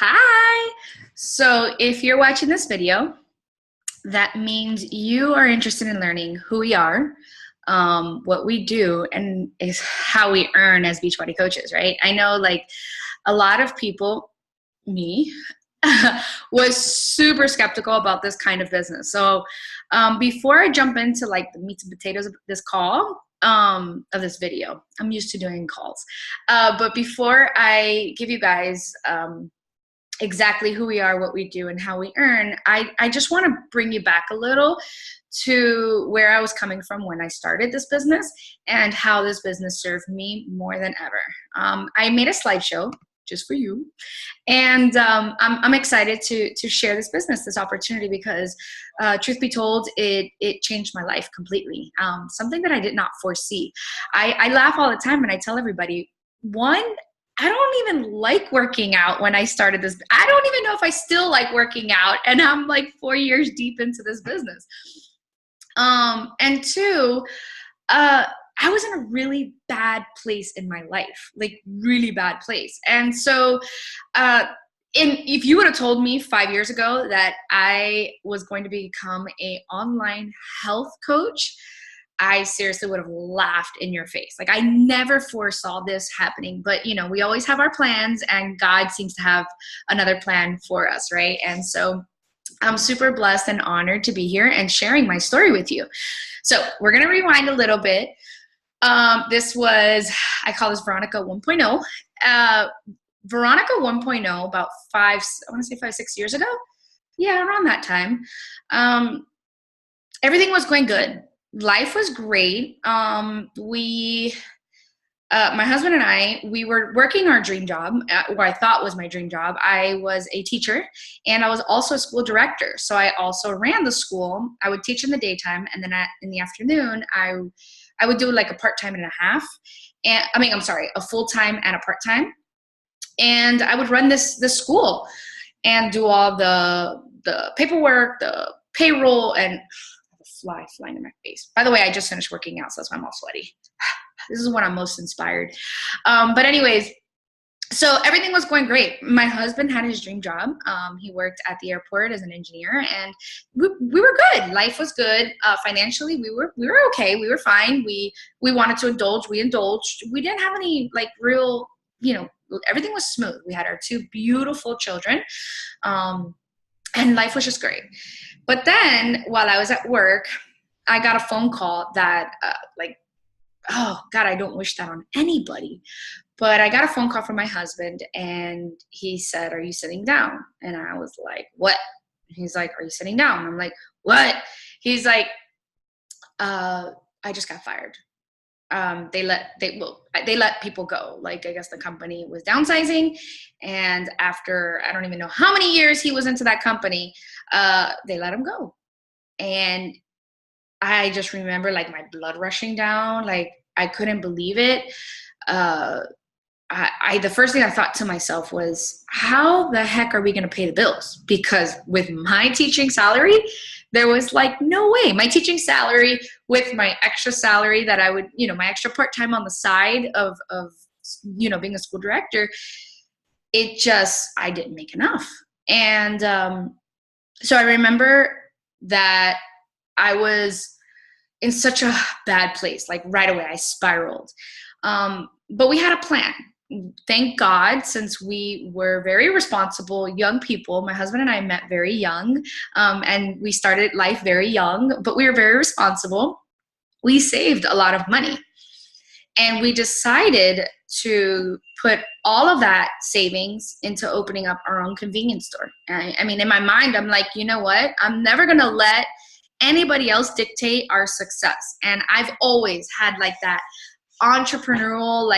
Hi! So if you're watching this video, that means you are interested in learning who we are, what we do, and is how we earn as Beachbody coaches, right? I know like a lot of people, me, was super skeptical about this kind of business. So before I jump into like the meats and potatoes of this call, of this video, I'm used to doing calls. But before I give you guys exactly who we are, what we do, and how we earn, I just want to bring you back a little to where I was coming from when I started this business and how this business served me more than ever. I made a slideshow just for you, and I'm excited to share this business, this opportunity, because truth be told, it changed my life completely. Something that I did not foresee. I laugh all the time and I tell everybody, one, I don't even like working out when I started this. I don't even know if I still like working out, and I'm like 4 years deep into this business. And two, I was in a really bad place in my life, like really bad place. And so, if you would have told me 5 years ago that I was going to become an online health coach, I seriously would have laughed in your face. Like I never foresaw this happening, but you know, we always have our plans and God seems to have another plan for us, right? And so I'm super blessed and honored to be here and sharing my story with you. So we're going to rewind a little bit. This was, I call this Veronica 1.0. Veronica 1.0, about I want to say 5, 6 years ago. Yeah, around that time. Everything was going good. Life was great. My husband and I, we were working our dream job, what I thought was my dream job. I was a teacher and I was also a school director. So I also ran the school. I would teach in the daytime, and then in the afternoon, I would do like a part-time and a half. And a full-time and a part-time. And I would run this school and do all the paperwork, the payroll, and flying in my face. By the way, I just finished working out, so that's why I'm all sweaty. This is when I'm most inspired. But anyways, so everything was going great. My husband had his dream job. He worked at the airport as an engineer, and we were good. Life was good. Financially, we were okay. We were fine. We wanted to indulge. We indulged. We didn't have any like real, everything was smooth. We had our 2 beautiful children, and life was just great. But then while I was at work, I got a phone call that oh God, I don't wish that on anybody. But I got a phone call from my husband, and he said, "Are you sitting down?" And I was like, "What?" He's like, "Are you sitting down?" I'm like, "What?" He's like, "I just got fired. They let people go. Like, I guess the company was downsizing, and after I don't even know how many years he was into that company, they let him go." And I just remember like my blood rushing down. Like I couldn't believe it. The first thing I thought to myself was, how the heck are we going to pay the bills? Because with my teaching salary, there was like no way. My teaching salary with my extra salary that I would, my extra part-time on the side of being a school director, I didn't make enough. And so I remember that I was in such a bad place. Like right away, I spiraled. But we had a plan. Thank God, since we were very responsible young people. My husband and I met very young, and we started life very young, but we were very responsible. We saved a lot of money, and we decided to put all of that savings into opening up our own convenience store. In my mind, I'm like, you know what? I'm never going to let anybody else dictate our success. And I've always had like that entrepreneurial,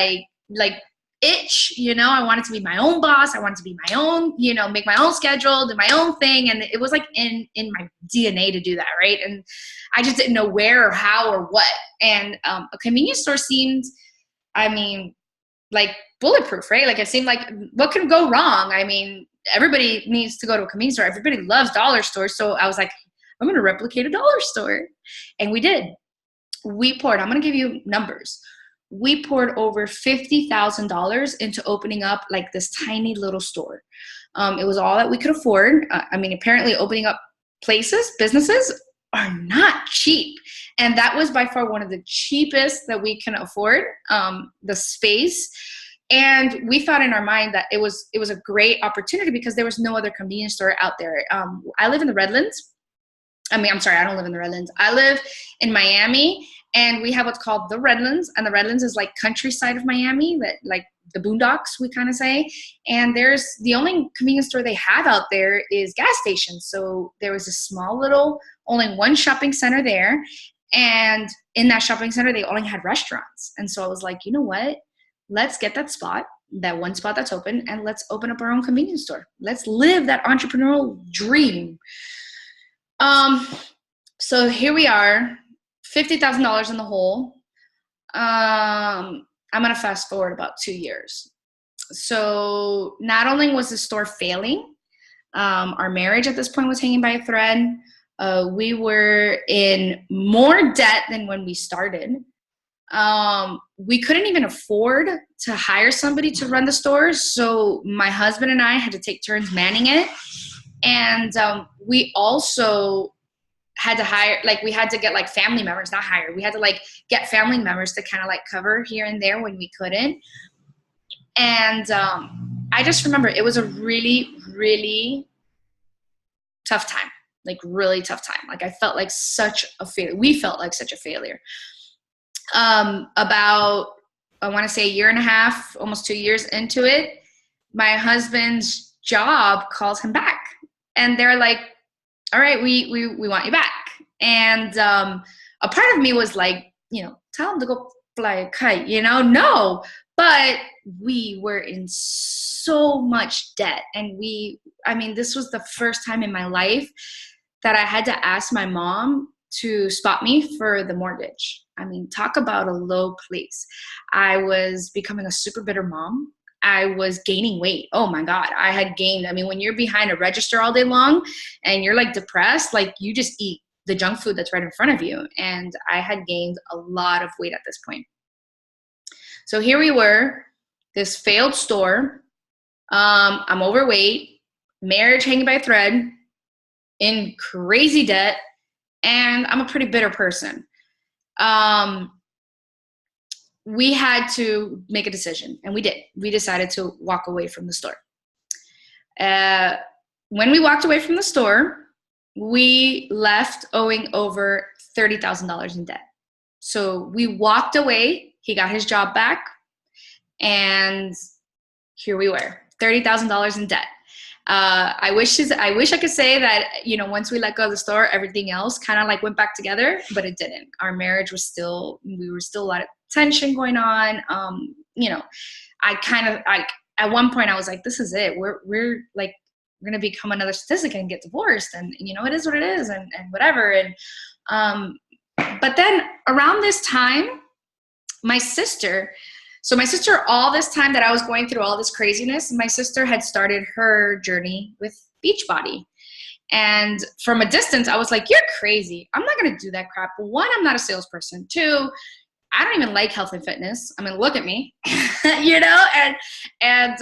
like itch, I wanted to be my own boss. I wanted to be my own, make my own schedule, do my own thing. And it was like in my DNA to do that. Right. And I just didn't know where or how or what. And a convenience store seemed, like bulletproof, right? Like it seemed like what can go wrong? Everybody needs to go to a convenience store. Everybody loves dollar stores. So I was like, I'm going to replicate a dollar store. And we did. I'm going to give you numbers. we poured over $50,000 into opening up like this tiny little store. It was all that we could afford. I mean, apparently opening up businesses are not cheap. And that was by far one of the cheapest that we can afford, the space. And we thought in our mind that it was a great opportunity because there was no other convenience store out there. I live in the Redlands. I don't live in the Redlands. I live in Miami, and we have what's called the Redlands. And the Redlands is like countryside of Miami, that like the boondocks, we kind of say. And there's the only convenience store they have out there is gas stations. So there was a small little, only one shopping center there. And in that shopping center, they only had restaurants. And so I was like, you know what? Let's get that one spot that's open, and let's open up our own convenience store. Let's live that entrepreneurial dream. So here we are, $50,000 in the hole. I'm going to fast forward about 2 years. So not only was the store failing, our marriage at this point was hanging by a thread. We were in more debt than when we started. We couldn't even afford to hire somebody to run the store. So my husband and I had to take turns manning it. And we also had to hire, like we had to get like family members, not hire. We had to like get family members to kind of like cover here and there when we couldn't. And I just remember it was a really, really tough time, like really tough time. Like I felt like such a failure. We felt like such a failure. About, I want to say 1.5 years, almost 2 years into it, my husband's job calls him back. And they're like, all right, we want you back. And a part of me was like, tell him to go fly a kite, no. But we were in so much debt. And this was the first time in my life that I had to ask my mom to spot me for the mortgage. Talk about a low place. I was becoming a super bitter mom. I was gaining weight. Oh my God. I had gained, when you're behind a register all day long and you're like depressed, like you just eat the junk food that's right in front of you. And I had gained a lot of weight at this point. So here we were, this failed store. I'm overweight, marriage hanging by a thread, in crazy debt, and I'm a pretty bitter person. We had to make a decision, and we did. We decided to walk away from the store. When we walked away from the store, we left owing over $30,000 in debt. So we walked away. He got his job back, and here we were, $30,000 in debt. I wish I could say that, once we let go of the store, everything else kind of like went back together, but it didn't. Our marriage was we were still a lot of tension going on. At one point I was like, this is it. We're going to become another statistic and get divorced. And, it is what it is and whatever. And, but then around this time, my sister, all this time that I was going through all this craziness, my sister had started her journey with Beachbody. And from a distance, I was like, you're crazy. I'm not going to do that crap. One, I'm not a salesperson. Two, I don't even like health and fitness. Look at me, and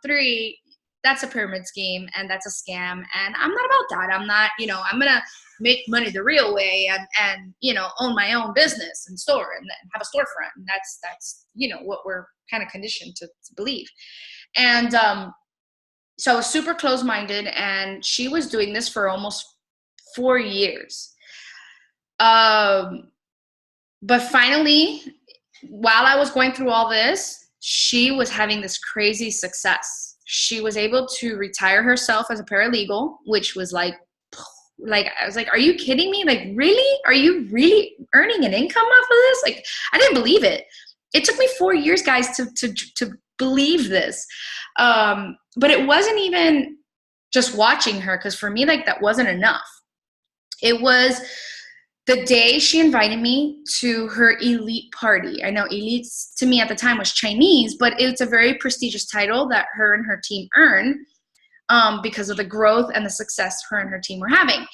three, that's a pyramid scheme and that's a scam. And I'm not about that. I'm not, I'm going to make money the real way and own my own business and store and have a storefront. And that's what we're kind of conditioned to believe. And so I was super close-minded, and she was doing this for almost 4 years. But finally, while I was going through all this, she was having this crazy success. She was able to retire herself as a paralegal, which was like, I was like, are you kidding me? Like, really? Are you really earning an income off of this? Like, I didn't believe it. It took me 4 years, guys, to believe this. But it wasn't even just watching her, because for me, like, that wasn't enough. It was the day she invited me to her elite party. I know elite to me at the time was Chinese, but it's a very prestigious title that her and her team earned because of the growth and the success her and her team were having.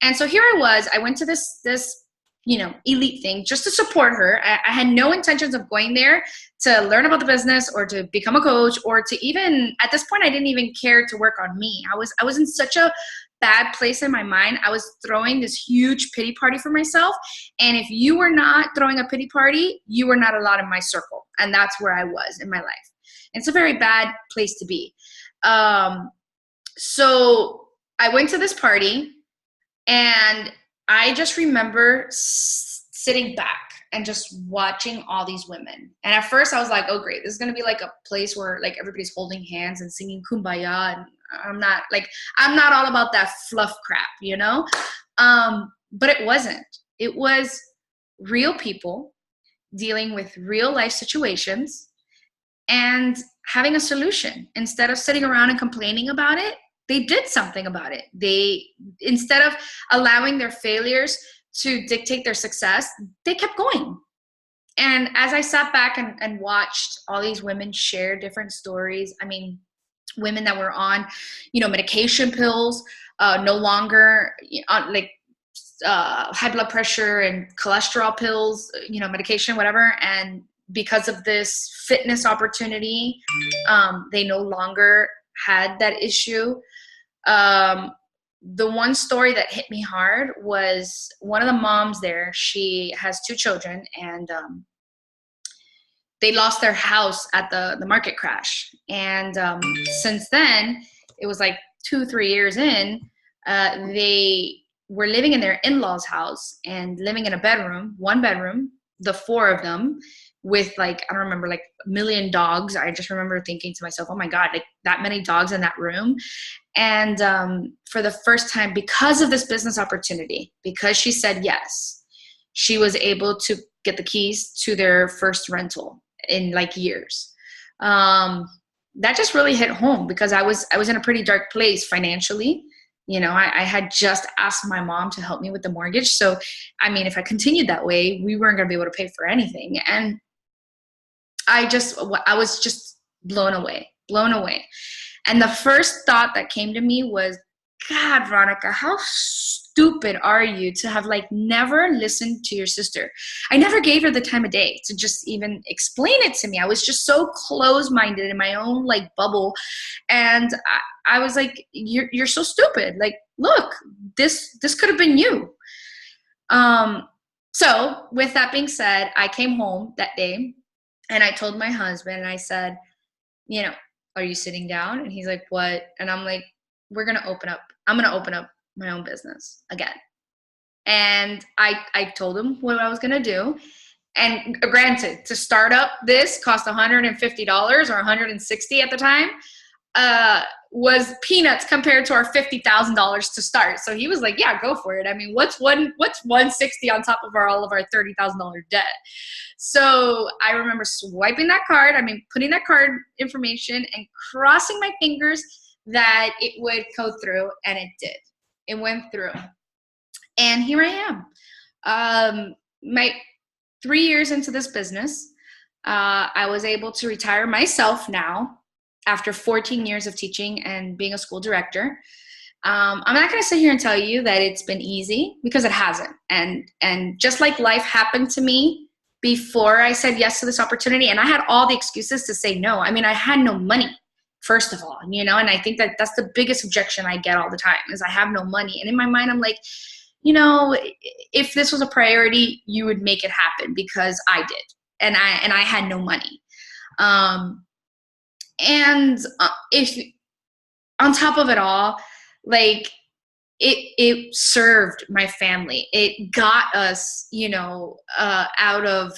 And so here I was. I went to this elite thing just to support her. I had no intentions of going there to learn about the business or to become a coach or to even, at this point, I didn't even care to work on me. I was in such a bad place in my mind. I was throwing this huge pity party for myself. And if you were not throwing a pity party, you were not allowed in my circle. And that's where I was in my life. It's a very bad place to be. So I went to this party, and I just remember sitting back and just watching all these women. And at first I was like, oh great, this is going to be like a place where like everybody's holding hands and singing Kumbaya. And I'm not all about that fluff crap, but it wasn't. It was real people dealing with real life situations and having a solution. Instead of sitting around and complaining about it, they did something about it. They, instead of allowing their failures to dictate their success, they kept going. And as I sat back and watched all these women share different stories, I mean, women that were on, medication pills, no longer like high blood pressure and cholesterol pills, medication, whatever. And because of this fitness opportunity, they no longer had that issue. The one story that hit me hard was one of the moms there. She has 2 children, and they lost their house at the market crash. And since then, it was like 2-3 years in, they were living in their in-laws' house and living in one bedroom, the 4 of them, with like, I don't remember, like 1 million dogs. I just remember thinking to myself, oh my God, like that many dogs in that room. And for the first time, because of this business opportunity, because she said yes, she was able to get the keys to their first rental in like years. That just really hit home, because I was in a pretty dark place financially. I had just asked my mom to help me with the mortgage. So, I mean, if I continued that way, we weren't going to be able to pay for anything. And I was just blown away. And the first thought that came to me was, God, Veronica, how stupid are you to have like never listened to your sister? I never gave her the time of day to just even explain it to me. I was just so close-minded in my own like bubble. And I was like, you're so stupid. Like, look, this could have been you. So with that being said, I came home that day and I told my husband, and I said, are you sitting down? And he's like, what? And I'm like, I'm going to open up my own business again. And I told him what I was going to do. And granted, to start up this cost $150 or $160 at the time, was peanuts compared to our $50,000 to start. So he was like, yeah, go for it. I mean, what's $160 on top of all of our $30,000 debt? So I remember swiping that card, putting that card information and crossing my fingers that it would go through, and it did. It went through. And here I am. My 3 years into this business, I was able to retire myself now after 14 years of teaching and being a school director. I'm not going to sit here and tell you that it's been easy, because it hasn't. And just like life happened to me before I said yes to this opportunity, and I had all the excuses to say no. I mean, I had no money, first of all, and I think that that's the biggest objection I get all the time, is I have no money. And in my mind, I'm like, if this was a priority, you would make it happen, because I did. And I had no money. And if on top of it all, like it served my family. It got us, out of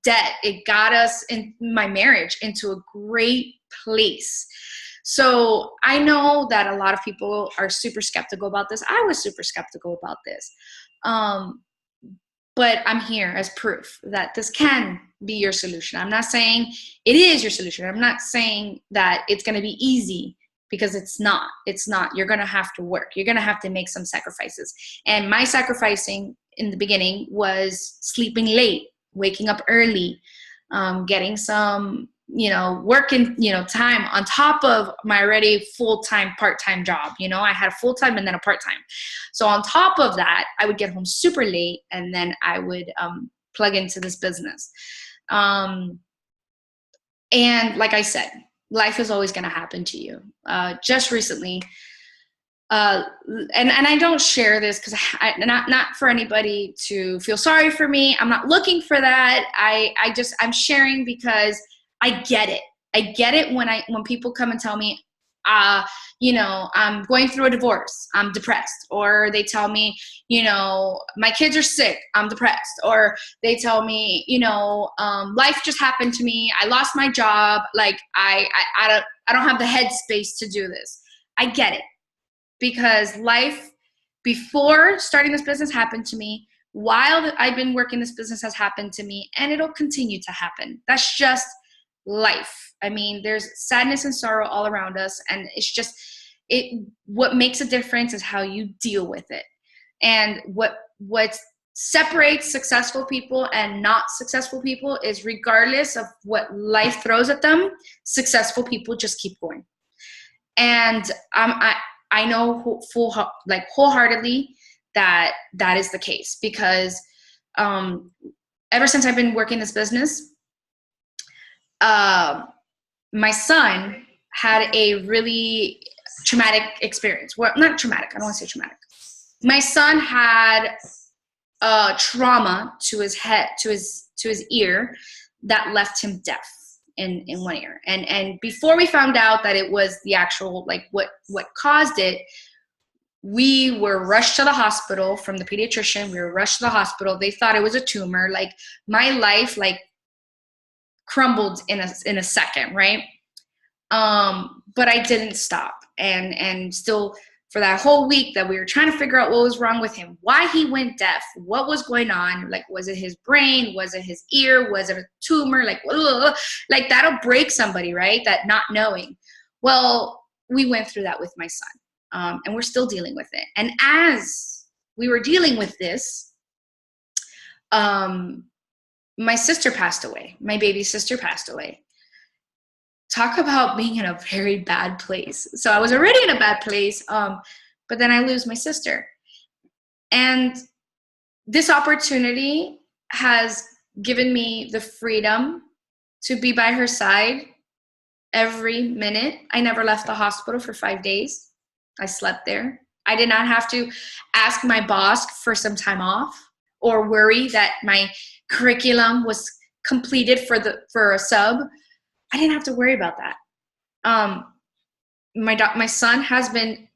debt. It got us in my marriage into a great place. So I know that a lot of people are super skeptical about this. I was super skeptical about this. But I'm here as proof that this can be your solution. I'm not saying it is your solution. I'm not saying that it's going to be easy, because it's not. It's not. You're going to have to work. You're going to have to make some sacrifices. And my sacrificing in the beginning was sleeping late, waking up early, getting some, working, time on top of my already full-time, part-time job. I had a full-time and then a part-time. So on top of that, I would get home super late, and then I would plug into this business. And like I said, life is always going to happen to you. Just recently, and I don't share this because not for anybody to feel sorry for me. I'm not looking for that. I'm sharing because I get it. I get it when people come and tell me, I'm going through a divorce, I'm depressed, or they tell me, my kids are sick, I'm depressed, or they tell me, life just happened to me, I lost my job, like I don't have the headspace to do this. I get it, because life before starting this business happened to me. While I've been working this business has happened to me, and it'll continue to happen. That's just life. I mean, there's sadness and sorrow all around us, and it's just what makes a difference is how you deal with it. And what separates successful people and not successful people is, regardless of what life throws at them, successful people just keep going. And I know wholeheartedly that is the case, because ever since I've been working this business, my son had a really traumatic experience. Well, not traumatic. I don't want to say traumatic. My son had a trauma to his head, to his ear, that left him deaf in one ear. And before we found out that it was the actual, what caused it, we were rushed to the hospital from the pediatrician. We were rushed to the hospital. They thought it was a tumor. Like, my life, crumbled in a second, right? But I didn't stop. And still, for that whole week that we were trying to figure out what was wrong with him, why he went deaf, what was going on, was it his brain, was it his ear, was it a tumor, that'll break somebody, right? That not knowing. Well, we went through that with my son, and we're still dealing with it. And as we were dealing with this, my sister passed away. My baby sister passed away. Talk about being in a very bad place. So I was already in a bad place, but then I lose my sister. And this opportunity has given me the freedom to be by her side every minute. I never left the hospital for 5 days. I slept there. I did not have to ask my boss for some time off, or worry that my curriculum was completed for a sub. I didn't have to worry about that. My son has been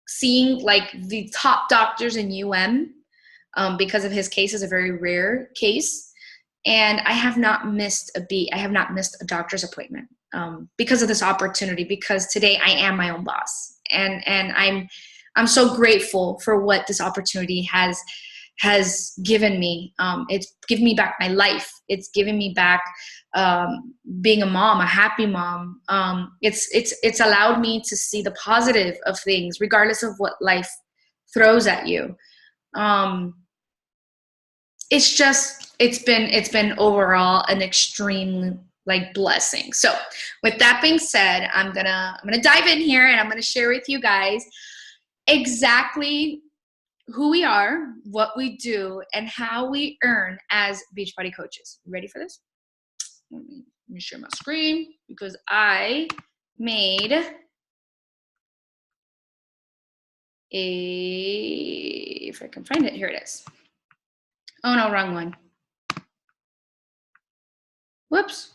seeing the top doctors in UM, because of his case is a very rare case. And I have not missed a beat. I have not missed a doctor's appointment, because of this opportunity, because today I am my own boss. And I'm so grateful for what this opportunity has given me. It's given me back my life. It's given me back being a mom, a happy mom. It's allowed me to see the positive of things, regardless of what life throws at you. It's been overall an extreme blessing. So with that being said, I'm gonna dive in here, and I'm gonna share with you guys exactly who we are, what we do, and how we earn as Beachbody coaches. You ready for this? Let me share my screen, because I made if I can find it, here it is. Oh no, wrong one. Whoops.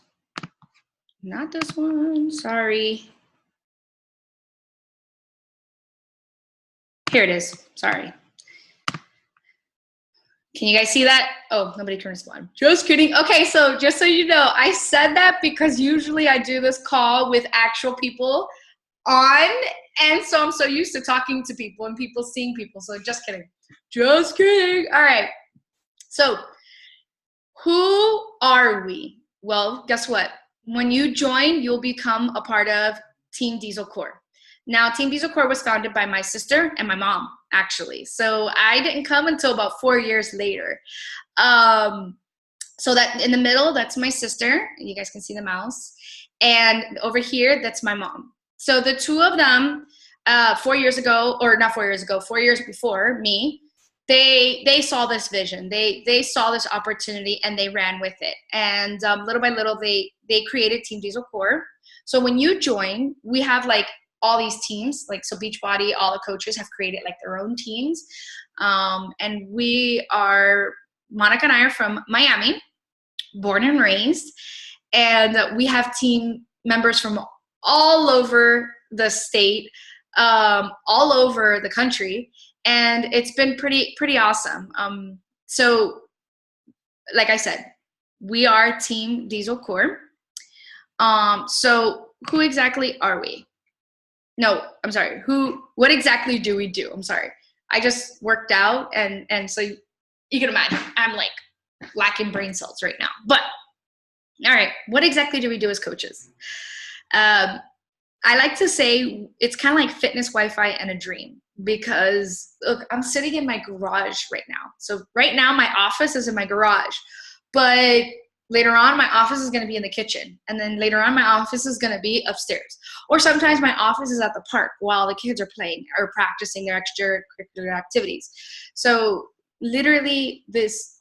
Not this one, sorry. Here it is, sorry. Can you guys see that? Oh, nobody turned this on. Just kidding. Okay, so just so you know, I said that because usually I do this call with actual people on, and so I'm so used to talking to people and people seeing people. So just kidding. Just kidding. All right. So who are we? Well, guess what? When you join, you'll become a part of Team Diesel Core. Now, Team Diesel Core was founded by my sister and my mom, actually. So I didn't come until about 4 years later. So that in the middle, that's my sister. You guys can see the mouse. And over here, that's my mom. So the two of them, 4 years ago, or not 4 years ago, 4 years before me, they saw this vision. They saw this opportunity and they ran with it. And little by little, they created Team Diesel Core. So when you join, we have like all these teams, like, so Beachbody, all the coaches have created like their own teams. And Monica and I are from Miami, born and raised. And we have team members from all over the state, all over the country. And it's been pretty awesome. So like I said, we are Team Diesel Core. So who exactly are we? No, I'm sorry. What exactly do we do? I'm sorry. I just worked out, and so you can imagine I'm like lacking brain cells right now. But all right, what exactly do we do as coaches? I like to say it's kind of like fitness Wi-Fi and a dream, because look, I'm sitting in my garage right now. So right now my office is in my garage, but later on my office is going to be in the kitchen. And then later on my office is going to be upstairs. Or sometimes my office is at the park while the kids are playing or practicing their extracurricular activities. So literally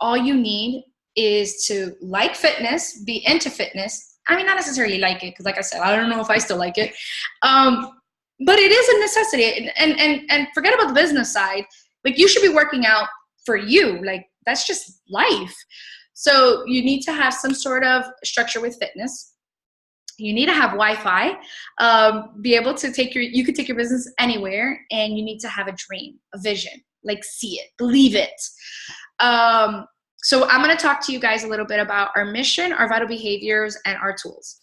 all you need is to like fitness, be into fitness. I mean, not necessarily like it, because like I said, I don't know if I still like it. But it is a necessity. And forget about the business side. Like, you should be working out for you. Like, that's just life. So you need to have some sort of structure with fitness. You need to have Wi-Fi, be able to you could take your business anywhere, and you need to have a dream, a vision, like see it, believe it. So I'm going to talk to you guys a little bit about our mission, our vital behaviors, and our tools.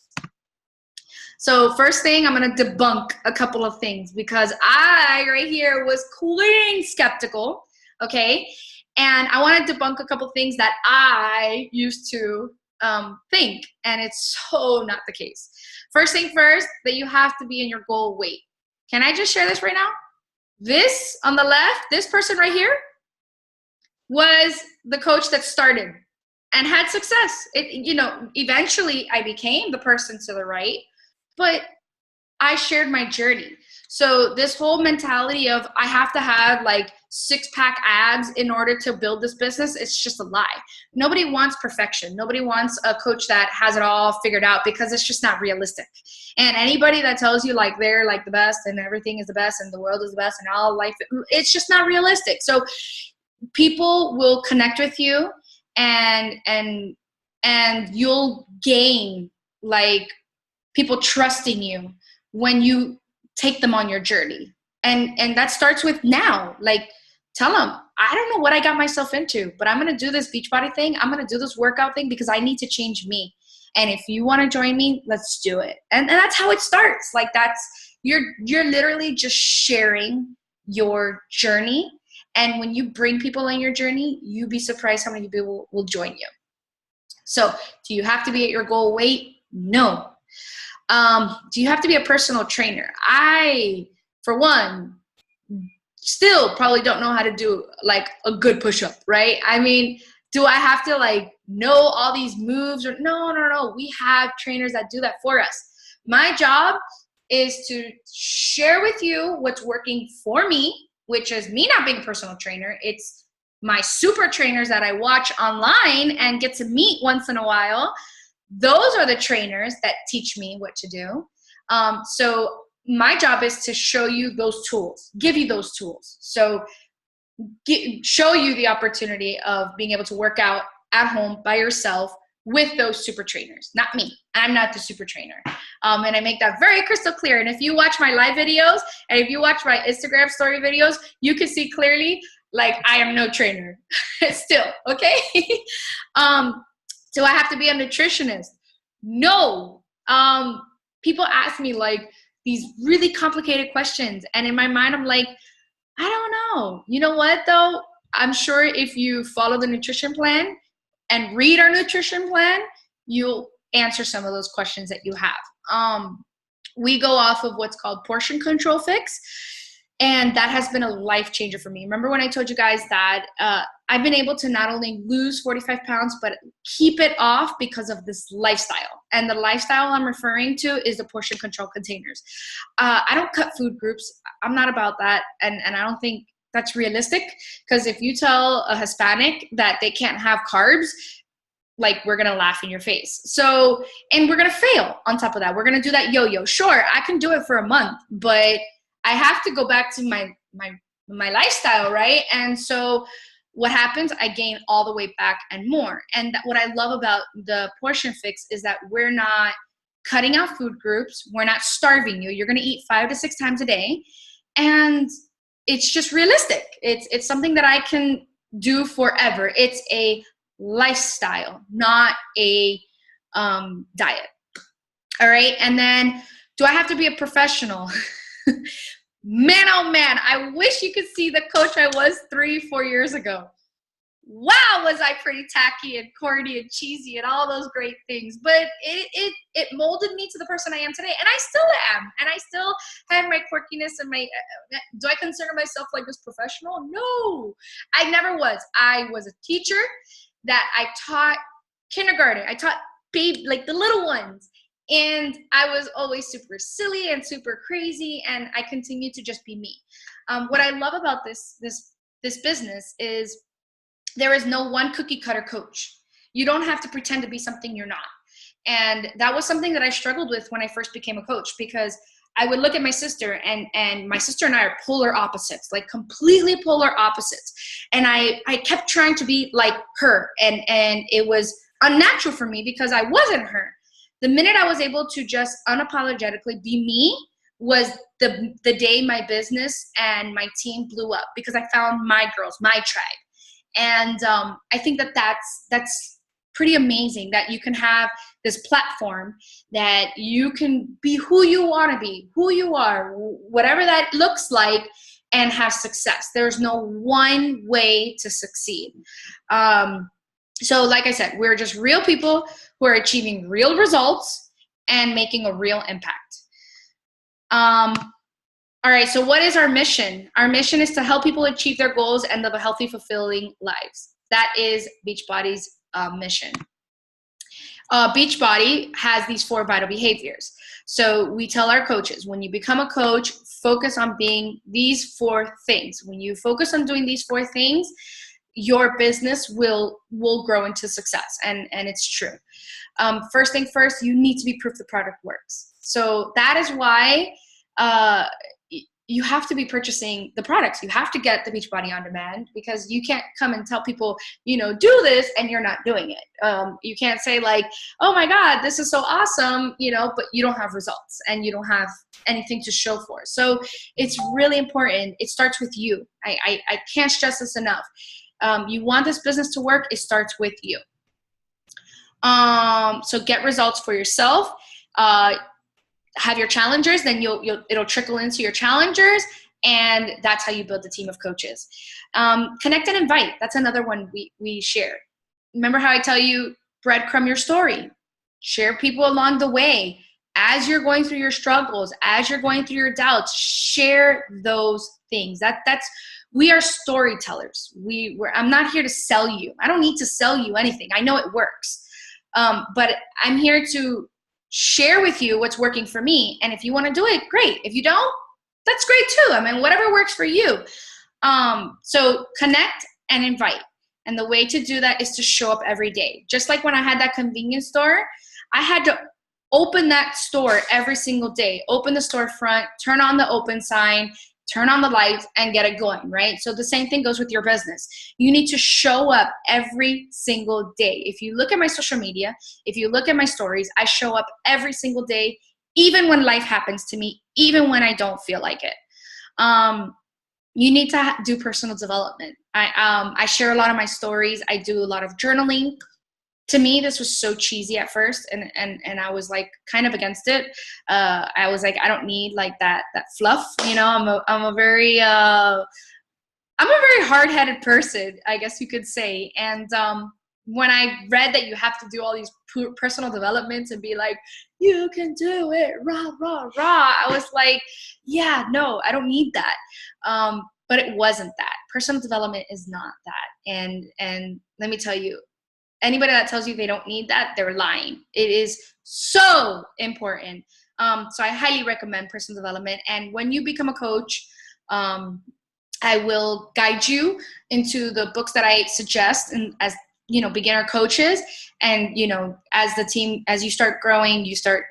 So first thing, I'm going to debunk a couple of things, because I right here was clean skeptical, okay? And I want to debunk a couple things that I used to think, and it's so not the case. First thing first, that you have to be in your goal weight. Can I just share this right now? This on the left, this person right here, was the coach that started and had success. Eventually I became the person to the right, but I shared my journey. So this whole mentality of I have to have like 6-pack abs in order to build this business, it's just a lie. Nobody wants perfection. Nobody wants a coach that has it all figured out, because it's just not realistic. And anybody that tells you like they're like the best and everything is the best and the world is the best and all life, it's just not realistic. So people will connect with you, and you'll gain like people trusting you when you take them on your journey. And that starts with now. Like, tell them, I don't know what I got myself into, but I'm going to do this Beachbody thing. I'm going to do this workout thing because I need to change me. And if you want to join me, let's do it. And that's how it starts. Like, you're literally just sharing your journey. And when you bring people on your journey, you'd be surprised how many people will join you. So do you have to be at your goal weight? No. Do you have to be a personal trainer? I, for one, still probably don't know how to do like a good push-up, right? I mean, do I have to like know all these moves? Or no. We have trainers that do that for us. My job is to share with you what's working for me, which is me not being a personal trainer. It's my super trainers that I watch online and get to meet once in a while. Those are the trainers that teach me what to do. So my job is to show you those tools, give you those tools. So show you the opportunity of being able to work out at home by yourself with those super trainers, not me. I'm not the super trainer. And I make that very crystal clear. And if you watch my live videos and if you watch my Instagram story videos, you can see clearly, like, I am no trainer still, okay? Do I have to be a nutritionist? No. People ask me like these really complicated questions. And in my mind, I'm like, I don't know. You know what though? I'm sure if you follow the nutrition plan and read our nutrition plan, you'll answer some of those questions that you have. We go off of what's called portion control fix. And that has been a life changer for me. Remember when I told you guys that I've been able to not only lose 45 pounds, but keep it off because of this lifestyle. And the lifestyle I'm referring to is the portion control containers. I don't cut food groups. I'm not about that. And I don't think that's realistic, because if you tell a Hispanic that they can't have carbs, like, we're going to laugh in your face. So, and we're going to fail on top of that. We're going to do that yo-yo. Sure, I can do it for a month, but I have to go back to my lifestyle, right? And so what happens, I gain all the way back and more. And what I love about the portion fix is that we're not cutting out food groups. We're not starving you. You're going to eat 5 to 6 times a day. And it's just realistic. It's something that I can do forever. It's a lifestyle, not a diet. All right. And then, do I have to be a professional? Man, oh man, I wish you could see the coach I was 3-4 years ago. Wow, was I pretty tacky and corny and cheesy and all those great things. But it molded me to the person I am today. And I still am. And I still have my quirkiness and my, do I consider myself like this professional? No, I never was. I was a teacher that I taught kindergarten. I taught like the little ones. And I was always super silly and super crazy, and I continued to just be me. What I love about this business is there is no one cookie cutter coach. You don't have to pretend to be something you're not. And that was something that I struggled with when I first became a coach, because I would look at my sister, and my sister and I are polar opposites, like completely polar opposites. And I kept trying to be like her, and it was unnatural for me because I wasn't her. The minute I was able to just unapologetically be me was the day my business and my team blew up, because I found my girls, my tribe. And I think that that's pretty amazing, that you can have this platform that you can be who you want to be, who you are, whatever that looks like, and have success. There's no one way to succeed. So like I said, we're just real people who are achieving real results and making a real impact. All right, so what is our mission? Our mission is to help people achieve their goals and live a healthy, fulfilling lives. That is Beachbody's mission. Beachbody has these 4 vital behaviors. So we tell our coaches, when you become a coach, focus on being these 4 things. When you focus on doing these 4 things, your business will grow into success, and it's true. First thing first, you need to be proof the product works. So that is why you have to be purchasing the products. You have to get the Beachbody on demand, because you can't come and tell people, do this, and you're not doing it. You can't say like, oh my God, this is so awesome, but you don't have results and you don't have anything to show for. So it's really important. It starts with you. I can't stress this enough. You want this business to work, it starts with you. So get results for yourself. Have your challengers, then it'll trickle into your challengers, and that's how you build a team of coaches. Connect and invite. That's another one we share. Remember how I tell you, breadcrumb your story. Share people along the way. As you're going through your struggles, as you're going through your doubts, share those things. We are storytellers. I'm not here to sell you. I don't need to sell you anything. I know it works. But I'm here to share with you what's working for me. And if you want to do it, great. If you don't, that's great too. I mean, whatever works for you. So connect and invite. And the way to do that is to show up every day. Just like when I had that convenience store, I had to open that store every single day. Open the storefront, turn on the open sign, turn on the lights, and get it going, right? So the same thing goes with your business. You need to show up every single day. If you look at my social media, if you look at my stories, I show up every single day, even when life happens to me, even when I don't feel like it. You need to do personal development. I share a lot of my stories. I do a lot of journaling. To me, this was so cheesy at first, and I was like kind of against it. I was like, I don't need like that fluff, I'm a very hard-headed person, I guess you could say. And when I read that you have to do all these personal developments and be like, you can do it, rah, rah, rah, I was like, yeah, no, I don't need that. But it wasn't that. Personal development is not that. And let me tell you, anybody that tells you they don't need that, they're lying. It is so important. So I highly recommend personal development. And when you become a coach, I will guide you into the books that I suggest, and as beginner coaches, and as the team, as you start growing, you start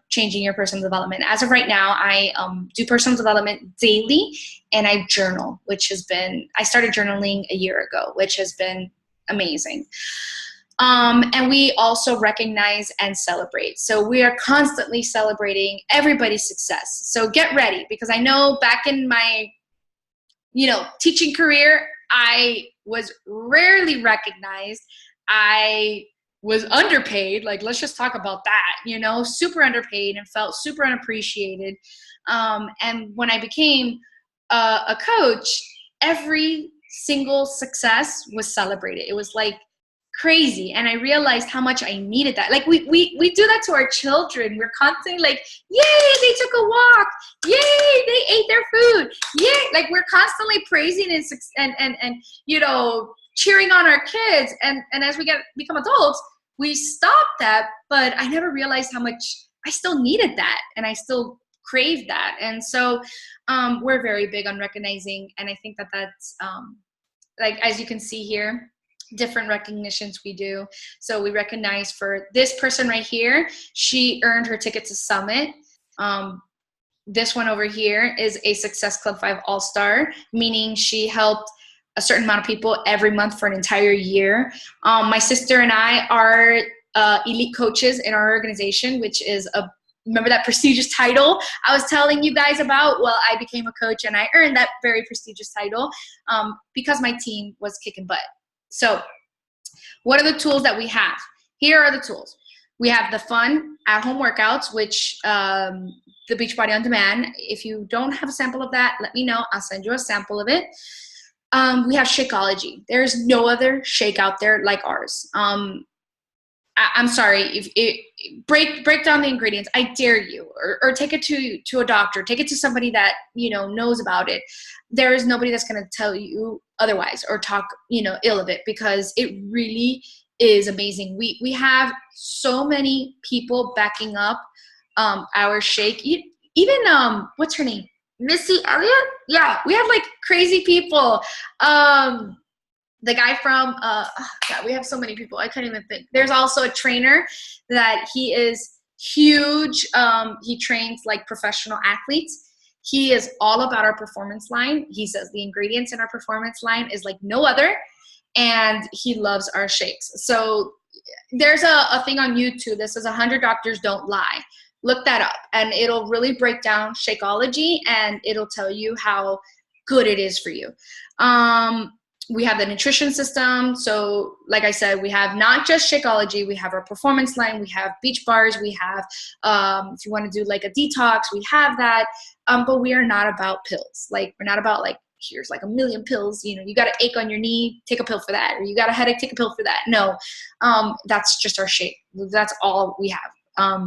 changing your personal development. As of right now, I do personal development daily, and I journal, I started journaling a year ago, which has been amazing. And we also recognize and celebrate. So we are constantly celebrating everybody's success. So get ready, because I know back in my teaching career, I was rarely recognized. I was underpaid. Like, let's just talk about that, super underpaid and felt super unappreciated. And when I became a coach, every single success was celebrated. It was like crazy. And I realized how much I needed that. Like we do that to our children. We're constantly like, yay, they took a walk. Yay, they ate their food. Yay. Like we're constantly praising and cheering on our kids. And as we become adults, we stop that. But I never realized how much I still needed that. And I still crave that. And so we're very big on recognizing. And I think that's like, as you can see here, different recognitions we do. So we recognize for this person right here, she earned her ticket to Summit. This one over here is a Success Club 5 All-Star, meaning she helped a certain amount of people every month for an entire year. My sister and I are elite coaches in our organization, which is remember that prestigious title I was telling you guys about? Well, I became a coach and I earned that very prestigious title because my team was kicking butt. So what are the tools that we have? Here are the tools. We have the fun at-home workouts, which the Beachbody On Demand. If you don't have a sample of that, let me know. I'll send you a sample of it. We have Shakeology. There's no other shake out there like ours. I'm sorry, break down the ingredients. I dare you, or take it to a doctor, take it to somebody that knows about it. There is nobody that's going to tell you otherwise or talk ill of it, because it really is amazing. We have so many people backing up our shake. Even what's her name, Missy Elliott? Yeah, we have like crazy people. The guy from, God, we have so many people. I can't even think. There's also a trainer that he is huge. He trains like professional athletes. He is all about our performance line. He says the ingredients in our performance line is like no other. And he loves our shakes. So there's a thing on YouTube that says 100 Doctors Don't Lie. Look that up, and it'll really break down Shakeology, and it'll tell you how good it is for you. We have the nutrition system. So like I said, we have not just Shakeology, we have our performance line, we have beach bars, we have, if you want to do like a detox, we have that. But we are not about pills. Like, we're not about like, here's like a million pills, you got an ache on your knee, take a pill for that. Or you got a headache, take a pill for that. No, that's just our shake. That's all we have.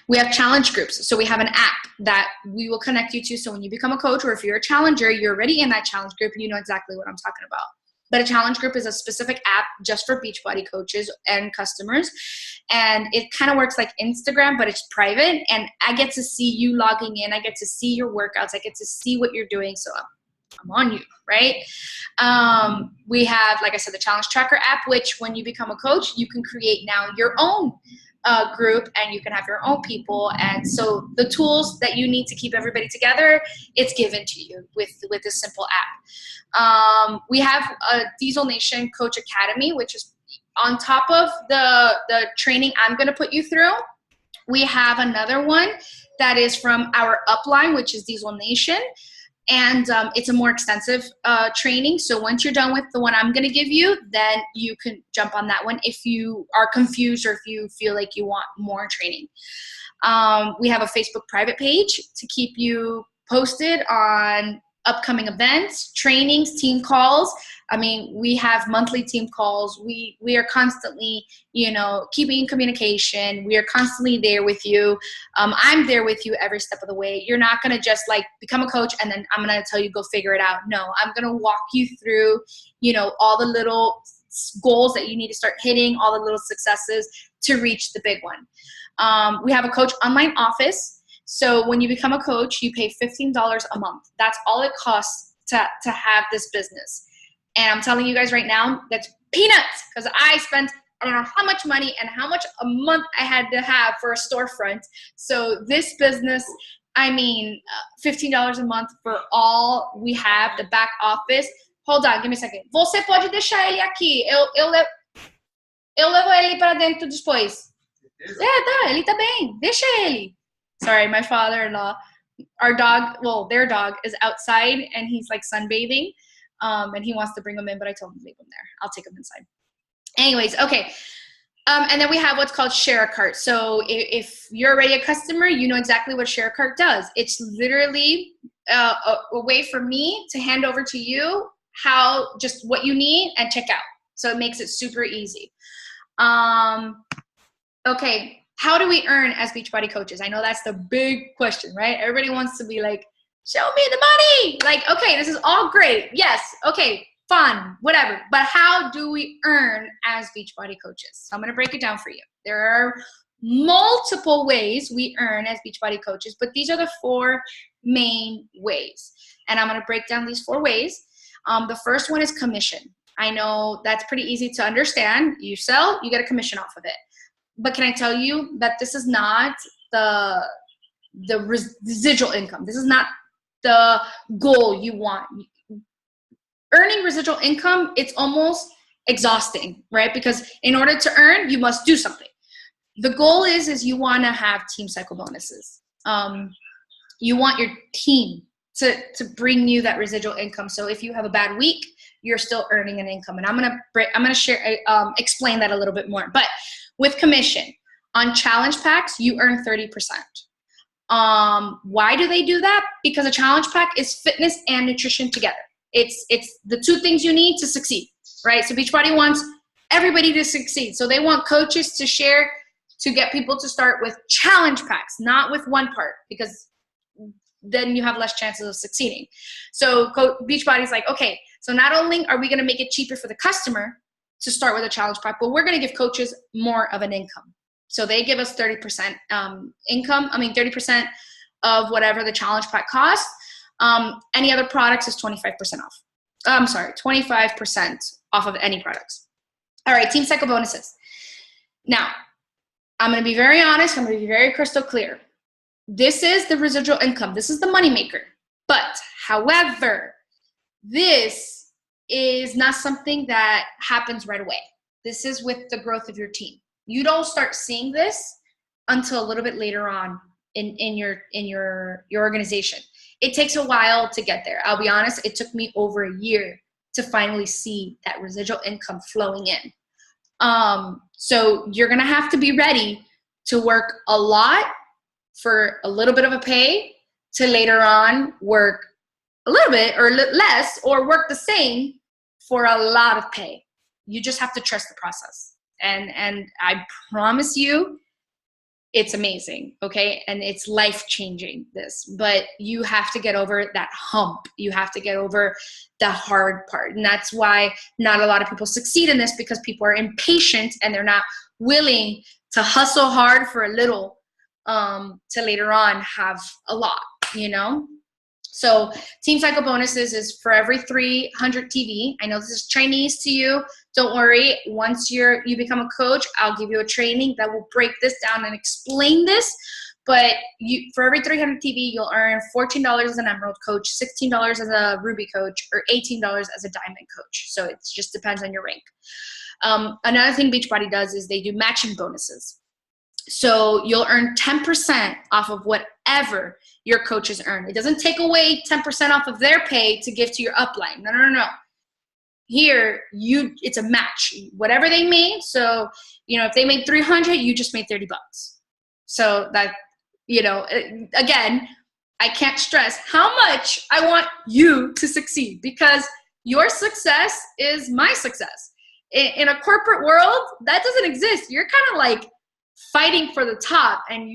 We have challenge groups. So we have an app that we will connect you to. So when you become a coach, or if you're a challenger, you're already in that challenge group and you know exactly what I'm talking about. But a challenge group is a specific app just for Beachbody coaches and customers. And it kind of works like Instagram, but it's private. And I get to see you logging in. I get to see your workouts. I get to see what you're doing. So I'm on you, right? We have, like I said, the Challenge Tracker app, which when you become a coach, you can create now your own group, and you can have your own people. And so the tools that you need to keep everybody together, it's given to you with this simple app. We have a Diesel Nation Coach Academy, which is on top of the training I'm going to put you through. We have another one that is from our upline, which is Diesel Nation. And it's a more extensive training. So once you're done with the one I'm going to give you, then you can jump on that one if you are confused or if you feel like you want more training. We have a Facebook private page to keep you posted on upcoming events, trainings, team calls. I mean, we have monthly team calls. We are constantly, you know, keeping in communication. We are constantly there with you. I'm there with you every step of the way. You're not going to just like become a coach and then I'm going to tell you go figure it out. No, I'm going to walk you through, you know, all the little goals that you need to start hitting, all the little successes to reach the big one. We have a coach online office. So when you become a coach, you pay $15 a month. That's all it costs to have this business. And I'm telling you guys right now, that's peanuts, because I spent, I don't know how much money and how much a month I had to have for a storefront. So this business, I mean, $15 a month for all we have, the back office. Hold on, give me a second. Você pode deixar ele aqui. Eu levo ele para dentro depois. Tá, ele tá bem. Deixa ele. Sorry, my father-in-law, our dog, well, their dog is outside and he's like sunbathing. And he wants to bring him in, but I told him to leave him there. I'll take him inside. Anyways, okay. And then we have what's called share a cart. So if you're already a customer, you know exactly what share a cart does. It's literally a way for me to hand over to you just what you need and check out. So it makes it super easy. Okay, how do we earn as Beachbody coaches? I know that's the big question, right? Everybody wants to be like, show me the money. Like, okay, this is all great. Yes, okay, fun, whatever. But how do we earn as Beachbody coaches? So I'm going to break it down for you. There are multiple ways we earn as Beachbody coaches, but these are the 4 main ways. And I'm going to break down these 4 ways. The first one is commission. I know that's pretty easy to understand. You sell, you get a commission off of it. But can I tell you that this is not the residual income. This is not the goal you want. Earning residual income, it's almost exhausting, right? Because in order to earn, you must do something. The goal is you want to have team cycle bonuses. You want your team to bring you that residual income. So if you have a bad week, you're still earning an income. And I'm gonna share explain that a little bit more. But with commission on challenge packs, you earn 30%. Why do they do that? Because a challenge pack is fitness and nutrition together. It's the 2 things you need to succeed, right? So Beachbody wants everybody to succeed. So they want coaches to share, to get people to start with challenge packs, not with one part, because then you have less chances of succeeding. So Beachbody's like, okay, so not only are we going to make it cheaper for the customer to start with a challenge pack, but we're going to give coaches more of an income. So they give us 30% income. I mean, 30% of whatever the challenge pack costs. Any other products is 25% off. I'm sorry, 25% off of any products. All right, team cycle bonuses. Now, I'm going to be very honest. I'm going to be very crystal clear. This is the residual income. This is the moneymaker. But, however, this is not something that happens right away. This is with the growth of your team. You don't start seeing this until a little bit later on in your organization. It takes a while to get there. I'll be honest, it took me over a year to finally see that residual income flowing in. So you're gonna have to be ready to work a lot for a little bit of a pay to later on work a little bit or less or work the same for a lot of pay. You just have to trust the process. And I promise you, it's amazing, okay? And it's life-changing, this. But you have to get over that hump. You have to get over the hard part. And that's why not a lot of people succeed in this, because people are impatient and they're not willing to hustle hard for a little to later on have a lot, you know? So team cycle bonuses is for every 300 TV. I know this is Chinese to you. Don't worry. Once you become a coach, I'll give you a training that will break this down and explain this. But for every 300 TV, you'll earn $14 as an Emerald coach, $16 as a Ruby coach, or $18 as a Diamond coach. So it just depends on your rank. Another thing Beachbody does is they do matching bonuses. So you'll earn 10% off of whatever your coaches earn. It doesn't take away 10% off of their pay to give to your upline. No. Here, it's a match. Whatever they made. So, if they made 300, you just made $30. So that, again, I can't stress how much I want you to succeed, because your success is my success. In a corporate world, that doesn't exist. You're kind of like fighting for the top, and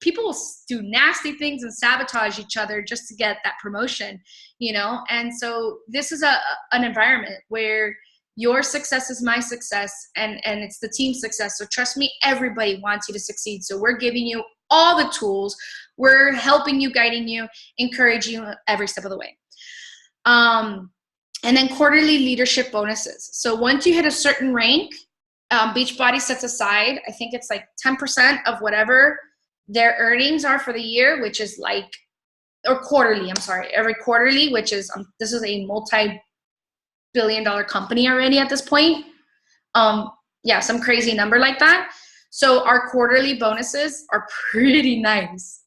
people will do nasty things and sabotage each other just to get that promotion, you know? And so this is an environment where your success is my success, and it's the team success. So trust me, everybody wants you to succeed. So we're giving you all the tools. We're helping you, guiding you, encouraging you every step of the way. And then quarterly leadership bonuses. So once you hit a certain rank, Beachbody sets aside, I think it's like 10% of whatever their earnings are for the year, which is like, or quarterly, I'm sorry, every quarterly, which is, this is a multi-billion-dollar company already at this point. Yeah, some crazy number like that. So our quarterly bonuses are pretty nice.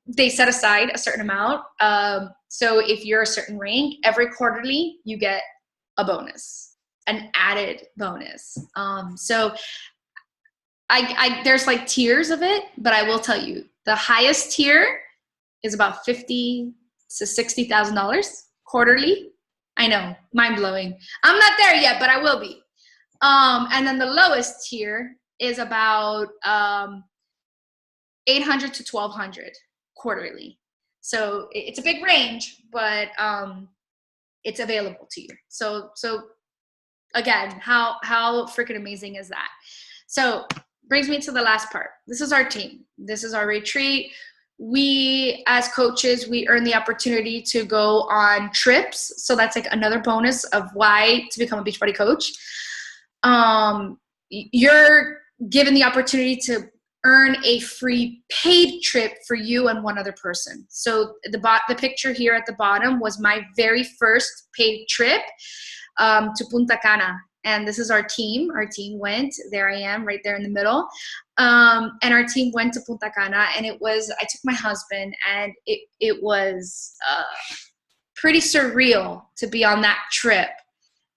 They set aside a certain amount. So if you're a certain rank, every quarterly you get a bonus, an added bonus. So there's like tiers of it, but I will tell you the highest tier is about $50,000 to $60,000 quarterly. I know, mind blowing. I'm not there yet, but I will be. And then the lowest tier is about $800 to $1,200 quarterly. So it's a big range, but it's available to you. So again, how freaking amazing is that? So brings me to the last part. This is our team. This is our retreat. We, as coaches, we earn the opportunity to go on trips. So that's like another bonus of why to become a Beachbody coach. You're given the opportunity to earn a free paid trip for you and one other person. So the picture here at the bottom was my very first paid trip to Punta Cana. And this is our team. Our team went, there I am right there in the middle. And our team went to Punta Cana, and I took my husband, and it was pretty surreal to be on that trip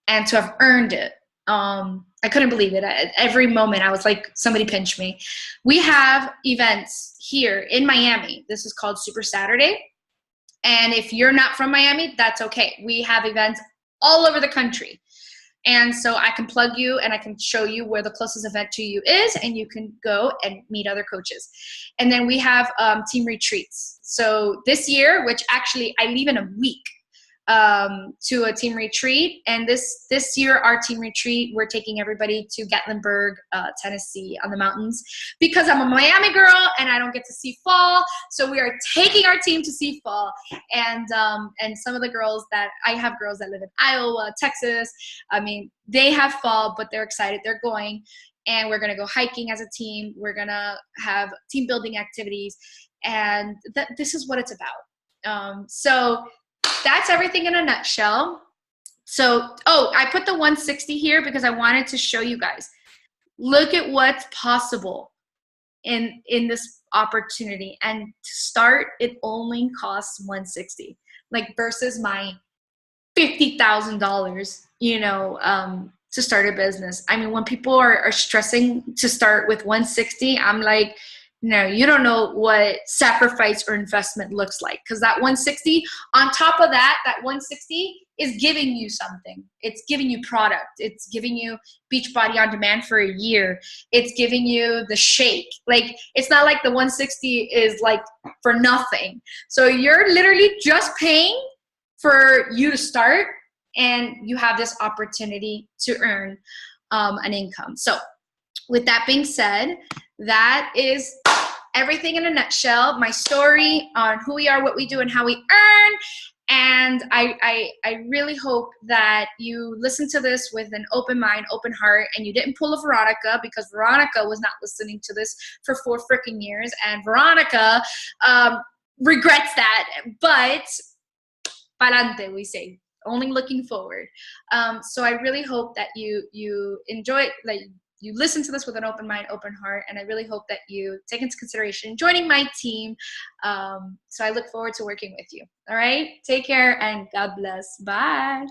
and to have earned it. I couldn't believe it. At every moment, I was like, somebody pinch me. We have events here in Miami. This is called Super Saturday. And if you're not from Miami, that's okay. We have events all over the country. And so I can plug you and I can show you where the closest event to you is, and you can go and meet other coaches. And then we have team retreats. So this year, which actually I leave in a week, to a team retreat. And this year, our team retreat, we're taking everybody to Gatlinburg, Tennessee, on the mountains, because I'm a Miami girl and I don't get to see fall. So we are taking our team to see fall. And some of the girls I have girls that live in Iowa, Texas. I mean, they have fall, but they're excited. They're going, and we're going to go hiking as a team. We're going to have team building activities. And this is what it's about. So that's everything in a nutshell. So, I put the 160 here because I wanted to show you guys. Look at what's possible in this opportunity. And to start, it only costs 160, like versus my $50,000, to start a business. I mean, when people are stressing to start with 160, I'm like, no, you don't know what sacrifice or investment looks like, because that 160, on top of that 160 is giving you something. It's giving you product. It's giving you Beachbody on demand for a year. It's giving you the shake. Like, it's not like the 160 is like for nothing. So you're literally just paying for you to start, and you have this opportunity to earn an income. So with that being said, that is everything in a nutshell, my story on who we are, what we do, and how we earn. And I really hope that you listen to this with an open mind, open heart, and you didn't pull a Veronica, because Veronica was not listening to this for 4 freaking years, and Veronica regrets that. But pa'lante, we say, only looking forward. So I really hope that you enjoy, like, you listen to this with an open mind, open heart, and I really hope that you take into consideration joining my team. So I look forward to working with you. All right? Take care, and God bless. Bye.